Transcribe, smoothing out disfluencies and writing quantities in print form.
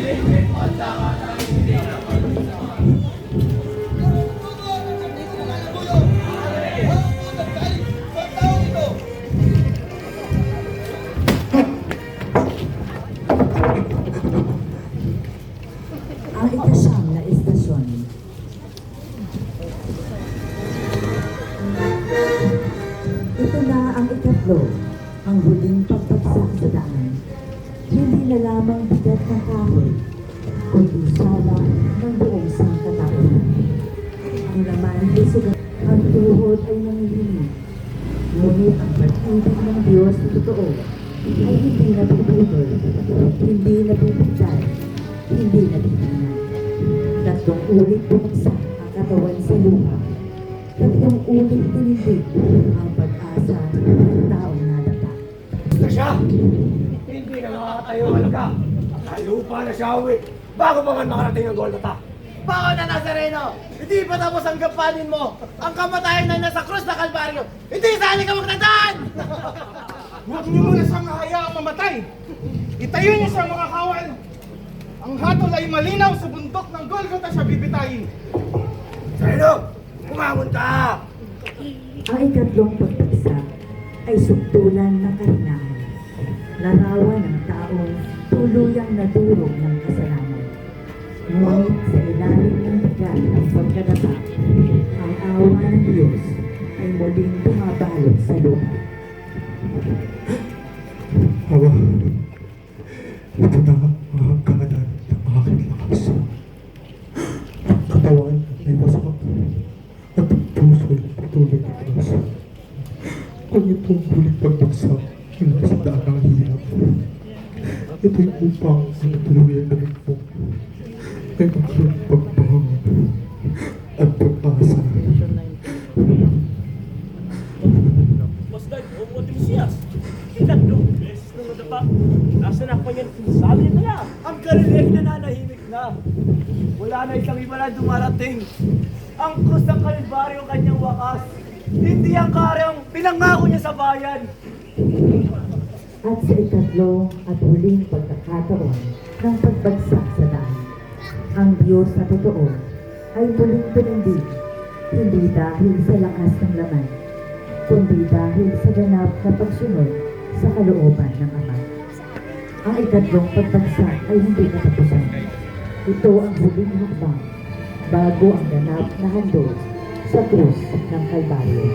Ang ikasyam na istasyon. Ito na ang ikatlo, ang huling pagbagsak sa daan. Hindi na lamang bigat ng kahoy, kundi sala ng buong sangkatauhan. Ang laman ay sugat, ang tuhod ay nangihingi. Ngunit ang pag-ibig ng Diyos na totoo ay hindi napuputol, hindi napuputay, hindi natitingnan. Tatlong ulit bumagsak ang katawan sa lupa. Tatlong ulit tinindig ang pag-asa ng taong nadapa. Na siya! Hindi na makakatayo alaga. Nalupa na siya uwi. Bago pa man makarating ang Golgotha. Bako na Nazareno! Hindi pa tapos ang gampanin mo! Ang kamatayan na nasa krus na Kalbaryo! Hindi sali ka magtandaan! Huwag niyo muna siyang hayaang mamatay! Itayo niyo siya mga kawal! Ang hatol ay malinaw sa bundok ng Golgotha siya bibitayin! Sareno! Kumangon ka! Ang ikatlong pagbagsak ay suktulan ng kahinaan. Larawan ng taong tuluyang nadurog ng kasalanan. Ngunit sa ilalim ng bigat ng pagkadapa, ang awa ng Diyos ay muling bumabalot sa lupa. Ama, ito na ang hangganan ng aking lakas. Ang katawan ay wasak at ang puso ay patuloy na taas. Kung itong huling pagbagsak mula sa daan ng hirap, ito'y upang ang tuluyan na mo ay magkaroon pagbangon at pag-asa. Masday, o Odysseus, ikatlong beses na nadapa. Nasa na pa niyan, sabi niya na. Ang Galileo nananahimik na. Wala na isang iba na dumarating. Ang krus ng Kalbaryo ang kanyang wakas. Hindi ang karyang pinangako niya sa bayan. At sa ikatlo at huling pagkakataon ng pagbagsak sa daan, ang Diyos na totoo ay muling tumindig, hindi dahil sa lakas ng laman, kundi dahil sa ganap na pagsunod sa kalooban ng Ama. Ang ikatlong pagbagsak ay hindi katapusan. Ito ang huling hakbang bago ang ganap na handog sa krus ng Kalbaryo.